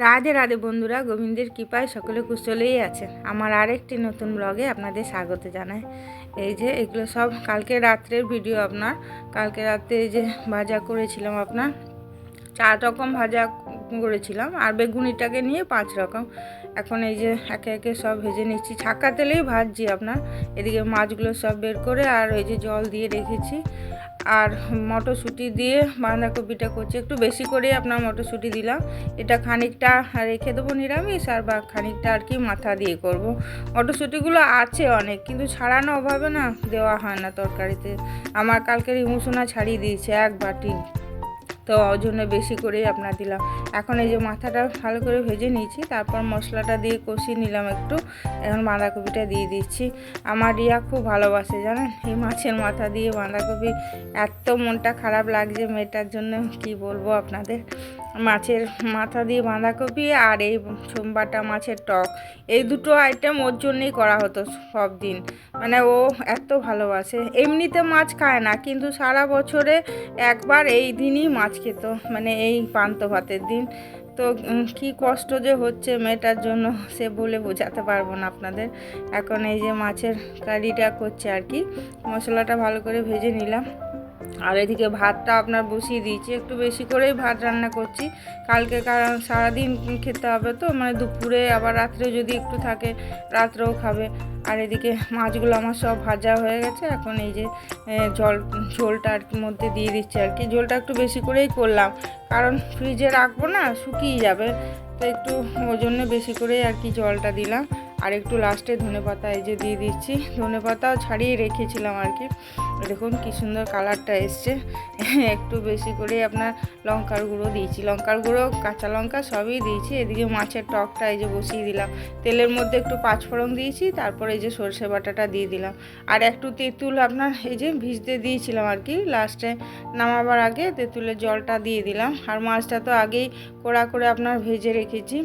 রাধে রাধে বন্ধুরা, গোবিন্দের কৃপায় সকলে কুশলেই আছেন। আমার আরেকটি নতুন ব্লগে আপনাদের স্বাগত জানাই। এই যে এগুলো সব কালকে রাত্রের ভিডিও। আপনার কালকে রাত্রে এই যে ভাজা করেছিলাম, আপনার 4 রকম ভাজা করেছিলাম, আর বেগুনিটাকে নিয়ে 5 রকম। এখন এই যে একে একে সব ভেজে নিচ্ছি, ছাকা তেলেই ভাজছি আপনার। এদিকে মাছগুলো সব বের করে আর ওই যে জল দিয়ে রেখেছি, আর মটরশুঁটি দিয়ে বাঁধাকপিটা করছি। একটু বেশি করে আপনার মটরশুঁটি দিলাম। এটা খানিকটা রেখে দেবো নিরামিষ, আর বা খানিকটা আর কি মাথা দিয়ে করব। মটরশুঁটিগুলো আছে অনেক, কিন্তু ছাড়ানো অভাবে না দেওয়া হয় না তরকারিতে। আমার কালকের ইমুসোনা ছাড়িয়ে দিয়েছে 1 বাটি, তো ওই জন্য বেশি করেই আপনার দিলাম। এখন এই যে মাথাটা ভালো করে ভেজে নিয়েছি, তারপর মশলাটা দিয়ে কষিয়ে নিলাম একটু। এখন বাঁধাকপিটা দিয়ে দিচ্ছি। আমার রিয়া খুব ভালোবাসে জানেন এই মাছের মাথা দিয়ে বাঁধাকপি। এত মনটা খারাপ লাগছে মেয়েটার জন্য, কি বলবো আপনাদের। মাছের মাথা দিয়ে বাঁধাকপি আর এই বাটা মাছের টক, এই দুটো আইটেম ওর জন্যই করা হতো সব দিন। মানে ও এত ভালোবাসে। এমনিতে মাছ খায় না, কিন্তু সারা বছরে একবার এই দিনই মাছ খেত, মানে এই পান্তা ভাতের দিন। তো কি কষ্ট যে হচ্ছে মেয়েটার জন্য সে বলে বোঝাতে পারবো না আপনাদের। এখন এই যে মাছের কারিটা করছে আর কি, মশলাটা ভালো করে ভেজে নিলাম। আর এদিকে ভাতটা আপনার বসিয়ে দিয়েছি, একটু বেশি করেই ভাত রান্না করছি কালকে, কারণ সারাদিন খেতে হবে তো, মানে দুপুরে আবার রাত্রে যদি একটু থাকে রাত্রেও খাবে। আর এদিকে মাছগুলো আমার সব ভাজা হয়ে গেছে। এখন এই যে ঝোলটার মধ্যে দিয়ে দিচ্ছি আর কি। ঝোলটা একটু বেশি করেই করলাম, কারণ ফ্রিজে রাখবো না, শুকিয়ে যাবে, তো একটু ওই জন্য বেশি করেই আর কি জলটা দিলাম। আর একটু লাস্টে ধনেপাতা এই যে দিয়ে দিচ্ছি। ধনেপাতাও ছাড়িয়ে রেখেছিলাম আর কি। দেখুন কি সুন্দর কালারটা এসছে। একটু বেশি করে আপনার লঙ্কার গুঁড়ো দিয়েছি, লঙ্কার গুঁড়ো কাঁচা লঙ্কা সবই দিয়েছি। এদিকে মাছের টকটা এই যে বসিয়ে দিলাম। তেলের মধ্যে একটু 5 ফোড়ন দিয়েছি, তারপর এই যে সর্ষে বাটাটা দিয়ে দিলাম। আর একটু তেঁতুল আপনার এই যে ভিজতে দিয়েছিলাম আর কি, লাস্টে নামাবার আগে তেঁতুলের জলটা দিয়ে দিলাম। আর মাছটা তো আগেই কড়া করে আপনার ভেজে রেখেছি।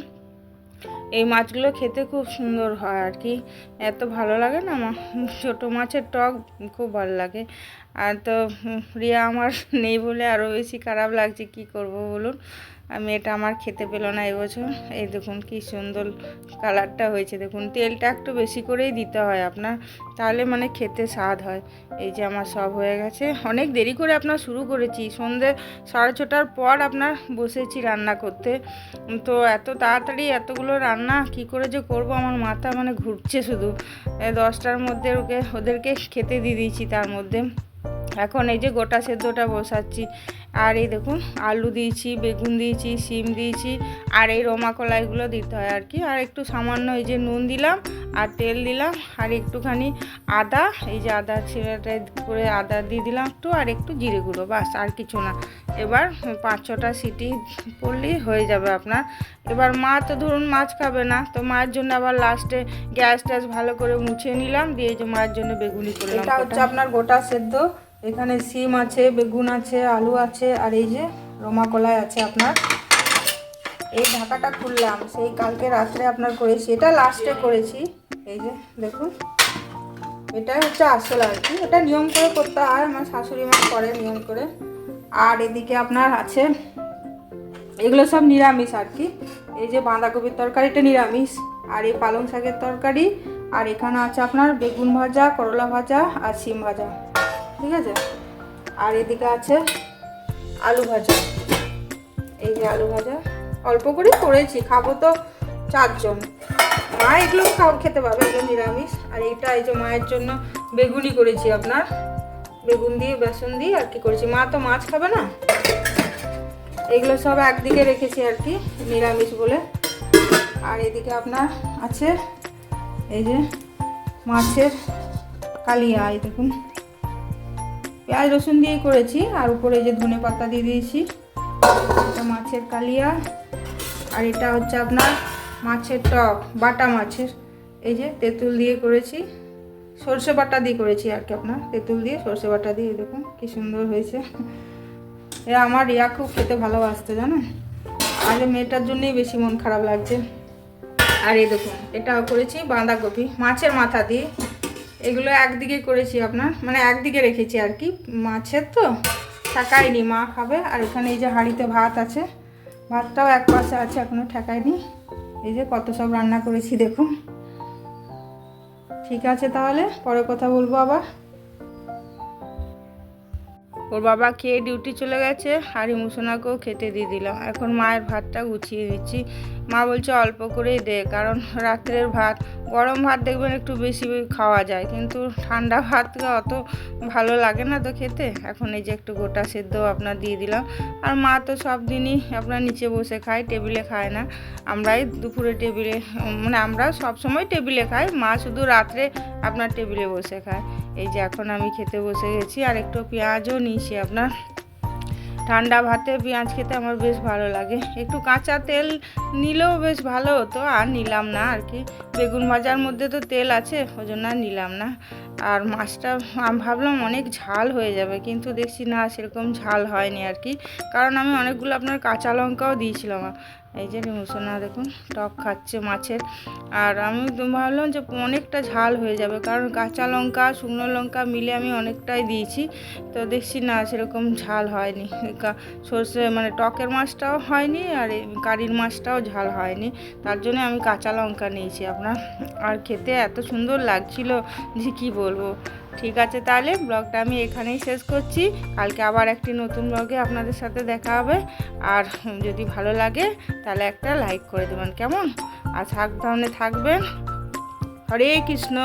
এই মাছগুলো খেতে খুব সুন্দর হয় আর কি, এত ভালো লাগে না ছোটো মাছের টক, খুব ভালো লাগে। আর তো রিয়া আমার নেই বলে আরও বেশি খারাপ লাগছে, কি করব বলুন। মেয়েটা আমার খেতে পেলো না এবছর। এই দেখুন কি সুন্দর কালারটা হয়েছে, দেখুন তেলটা একটু বেশি করেই দিতে হয় আপনার, তাহলে মানে খেতে স্বাদ হয়। এই যে আমার সব হয়ে গেছে। অনেক দেরি করে আপনার শুরু করেছি, সন্ধ্যে 6:30টার পর আপনার বসেছি রান্না করতে। তো এত তাড়াতাড়ি এতগুলো রান্না কি করে যে করব, আমার মাথা মানে ঘুরছে শুধু। 10টার মধ্যে ওদেরকে খেতে দিয়ে দিয়েছি তার মধ্যে। এখন এই যে গোটা সেদ্ধটা বসাচ্ছি। আর এই দেখুন আলু দিয়েছি, বেগুন দিয়েছি, শিম দিয়েছি, আর এই রমা কলাইগুলো দিতে হয় আর কি। আর একটু সামান্য এই যে নুন দিলাম, আর তেল দিলাম, আর একটুখানি আদা, এই যে আদা ছিঁড়াটা করে আদা দিয়ে দিলাম একটু, আর একটু জিরে গুঁড়ো, বাস আর কিছু না। এবার 5-6টা সিটি পড়লেই হয়ে যাবে আপনার। এবার মা তো ধরুন মাছ খাবে না, তো মায়ের জন্য আবার লাস্টে গ্যাস ট্যাস ভালো করে মুছে নিলাম, দিয়ে যে মায়ের জন্য বেগুনি করলাম। এটা হচ্ছে আপনার গোটা সেদ্ধ। এখানে শিম আছে, বেগুন আছে, আলু আছে, আর এই যে রমা কলাই আছে আপনার। এই ঢাকাটা খুললাম, সেই কালকে রাত্রে আপনার করেছি, এটা লাস্টে করেছি। এই যে দেখুন, এটা হচ্ছে আসল আর কি, এটা নিয়ম করে করতে হয়, আমার শাশুড়ি মা করে নিয়ম করে। আর এদিকে আপনার আছে, এগুলো সব নিরামিষ আর কি। এই যে বাঁধাকপির তরকারিটা নিরামিষ, আর এই পালং শাকের তরকারি, আর এখানে আছে আপনার বেগুন ভাজা, করলা ভাজা, আর শিম ভাজা, ঠিক আছে। আর এদিকে আছে আলু ভাজা, এই যে আলু ভাজা অল্প করে করেছি, খাবো তো 4 জন। মা এগুলো খেতে পাবে, এগুলো নিরামিষ। আর এইটা এই যে মায়ের জন্য বেগুনি করেছি আপনার, বেগুন দিয়ে বেসন দিয়ে আর কি করেছি, মা তো মাছ খাবে না। এগুলো সব একদিকে রেখেছি আর কি, নিরামিষ বলে। আর এদিকে আপনার আছে এই যে মাছের কালিয়া, এই দেখুন পেঁয়াজ রসুন দিয়েই করেছি, আর উপরে এই যে ধনে পাতা দিয়ে দিয়েছি। এটা মাছের কালিয়া। আর এটা হচ্ছে আপনার মাছের টক, বাটা মাছের, এই যে তেঁতুল দিয়ে করেছি, সর্ষে বাটা দিয়ে করেছি আর কি আপনার, তেঁতুল দিয়ে সর্ষে বাটা দিয়ে। দেখুন কি সুন্দর হয়েছে। আমার রিয়া খুব খেতে ভালোবাসতে জানেন, আগে মেয়েটার জন্যই বেশি মন খারাপ লাগছে। আর এই দেখুন এটাও করেছি বাঁধাকপি মাছের মাথা দিয়ে, এগুলো একদিকে করেছি আপনার, মানে একদিকে রেখেছি আর কি, মাছের তো ঠেকাইনি, মা খাবে। আর এখানে এই যে হাঁড়িতে ভাত আছে, ভাতটাও এক পাশে আছে, এখনও ঠেকাইনি। এই যে কত সব রান্না করেছি দেখুন। ঠিক আছে, তাহলে পরে কথা বলবো আবার। ওর বাবা খেয়ে ডিউটি চলে গেছে, আর ইমোশনাকেও খেতে দিয়ে দিলাম। এখন মায়ের ভাতটা গুছিয়ে দিচ্ছি। মা বলছে অল্প করেই দে, কারণ রাত্রের ভাত, গরম ভাত দেখবেন একটু বেশি খাওয়া যায়, কিন্তু ঠান্ডা ভাত অত ভালো লাগে না তো খেতে। এখন এই যে একটু গোটা সেদ্ধ আপনার দিয়ে দিলাম। আর মা তো সব দিনই আপনার নিচে বসে খায়, টেবিলে খায় না। আমরাই দুপুরে টেবিলে, মানে আমরা সবসময় টেবিলে খাই, মা শুধু রাত্রে আপনার টেবিলে বসে খায়। এই যে এখন আমি খেতে বসে গেছি, আর একটু পেঁয়াজও নিয়েছি আপনার। ঠান্ডা ভাতে পেঁয়াজ খেতে আমার বেশ ভালো লাগে। একটু কাঁচা তেল নিলেও বেশ ভালো হতো, আর নিলাম না আর কি। বেগুন ভাজার মধ্যে তো তেল আছে, ওই জন্য আর নিলাম না। আর মাছটা ভাবলাম অনেক ঝাল হয়ে যাবে, কিন্তু দেখছি না, সেরকম ঝাল হয়নি আর কি, কারণ আমি অনেকগুলো আপনার কাঁচা লঙ্কাও দিয়েছিলাম। এই যে মুসনা দেখুন টক খাচ্ছে মাছের। আর আমি ভাবলাম যে অনেকটা ঝাল হয়ে যাবে, কারণ কাঁচা লঙ্কা শুকনো লঙ্কা মিলে আমি অনেকটাই দিয়েছি, তো দেখছি না সেরকম ঝাল হয়নি। সর্ষে মানে টকের মাছটাও হয়নি, আর এই কারির মাছটাও ঝাল হয়নি, তার জন্য আমি কাঁচা লঙ্কা নিয়েছি আপনার। আর খেতে এত সুন্দর লাগছিল যে কী বলবো। ঠিক আছে, তাহলে ব্লগটা আমি এখানেই শেষ করছি। কালকে আবার একটি নতুন ব্লগে আপনাদের সাথে দেখা হবে। আর যদি ভালো লাগে তাহলে একটা লাইক করে দেবেন, কেমন? আর সাবধানে থাকবেন। হরে কৃষ্ণ।